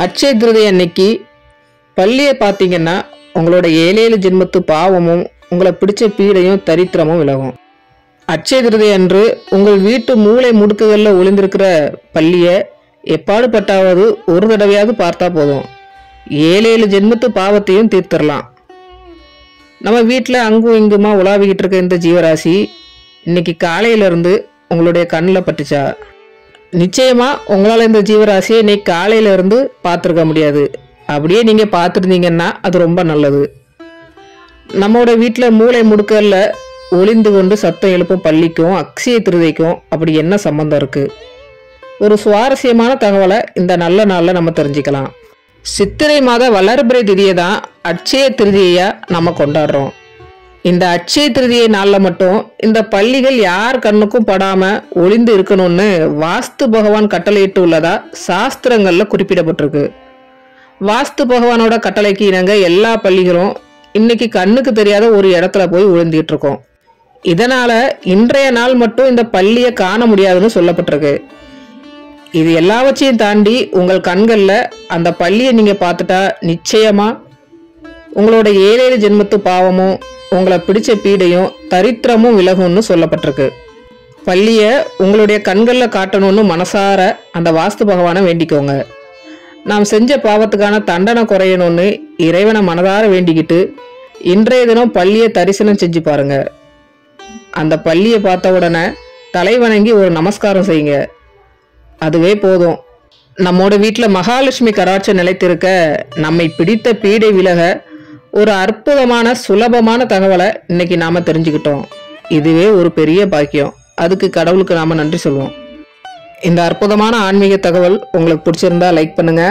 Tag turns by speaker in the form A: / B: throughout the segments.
A: அட்சய திருதி அன்னைக்கு பள்ளியை பார்த்தீங்கன்னா உங்களோட 7 ஜென்மத்து பாவமும் உங்களை பிடிச்ச பீடையும் தரித்திரமும் விலகும். அட்சய திருதி அன்று உங்கள் வீட்டு மூளை முடுக்குகளில் ஒளிந்திருக்கிற பள்ளியை எப்பாடுபட்டாவது ஒரு தடவையாவது பார்த்தா போதும், 7 ஜென்மத்து பாவத்தையும் தீர்த்திடலாம். நம்ம வீட்டில் அங்கும் இங்குமா உலாவிக்கிட்டு இருக்க இந்த ஜீவராசி இன்னைக்கு காலையிலேருந்து உங்களுடைய கண்ணில் பட்டுச்சா, நிச்சயமாக உங்களால் இந்த ஜீவராசியை இன்னைக்கு காலையிலேருந்து பார்த்துருக்க முடியாது. அப்படியே நீங்கள் பார்த்துருந்தீங்கன்னா அது ரொம்ப நல்லது. நம்மளோட வீட்டில் மூளை முடுக்கல்ல ஒளிந்து கொண்டு சத்தம் எழுப்பும் பள்ளிக்கும் அக்ஷய திருதிக்கும் அப்படி என்ன சம்பந்தம் இருக்குது? ஒரு சுவாரஸ்யமான தகவலை இந்த நல்ல நாளில் நம்ம தெரிஞ்சுக்கலாம். சித்திரை மாத வளர்பிறை திதியை தான் அட்சய திருதியாக நம்ம கொண்டாடுறோம். இந்த அட்சய திருதியை நாளில் மட்டும் இந்த பள்ளிகள் யார் கண்ணுக்கும் படாமல் ஒளிந்து இருக்கணும்னு வாஸ்து பகவான் கட்டளையிட்டு உள்ளதா சாஸ்திரங்களில் குறிப்பிடப்பட்டிருக்கு. வாஸ்து பகவானோட கட்டளைக்கு இணங்க எல்லா பள்ளிகளும் இன்னைக்கு கண்ணுக்கு தெரியாத ஒரு இடத்துல போய் ஒளிந்துகிட்டு இருக்கோம். இதனால இன்றைய நாள் மட்டும் இந்த பள்ளியை காண முடியாதுன்னு சொல்லப்பட்டிருக்கு. இது எல்லாவற்றையும் தாண்டி உங்கள் கண்களில் அந்த பள்ளியை நீங்கள் பார்த்துட்டா நிச்சயமா உங்களோட 7 ஜென்மத்து பாவமும் உங்களை பிடிச்ச பீடையும் தரித்திரமும் விலகும்னு சொல்லப்பட்டிருக்கு. பள்ளியை உங்களுடைய கண்களில் காட்டணும்னு மனசார அந்த வாஸ்து பகவானை வேண்டிக்கோங்க. நாம் செஞ்ச பாவத்துக்கான தண்டனை குறையணும்னு இறைவனை மனதார வேண்டிக்கிட்டு இன்றைய தினம் பள்ளியை தரிசனம் செஞ்சு பாருங்க. அந்த பள்ளியை பார்த்த உடனே தலை வணங்கி ஒரு நமஸ்காரம் செய்யுங்க, அதுவே போதும். நம்மோட வீட்டில் மகாலட்சுமி கடாட்சம் நிலைத்திருக்க, நம்மை பிடித்த பீடை விலக ஒரு அற்புதமான சுலபமான தகவலை இன்னைக்கு நாம தெரிஞ்சுக்கிட்டோம். இதுவே ஒரு பெரிய பாக்கியம். அதுக்கு கடவுளுக்கு நாம நன்றி சொல்லுவோம். இந்த அற்புதமான ஆன்மீக தகவல் உங்களுக்கு பிடிச்சிருந்தா லைக் பண்ணுங்க.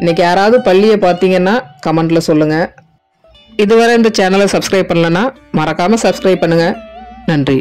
A: இன்னைக்கு யாராவது பள்ளியை பார்த்தீங்கன்னா கமெண்ட்ல சொல்லுங்க. இதுவரை இந்த சேனலை சப்ஸ்கிரைப் பண்ணலன்னா மறக்காம சப்ஸ்கிரைப் பண்ணுங்க. நன்றி.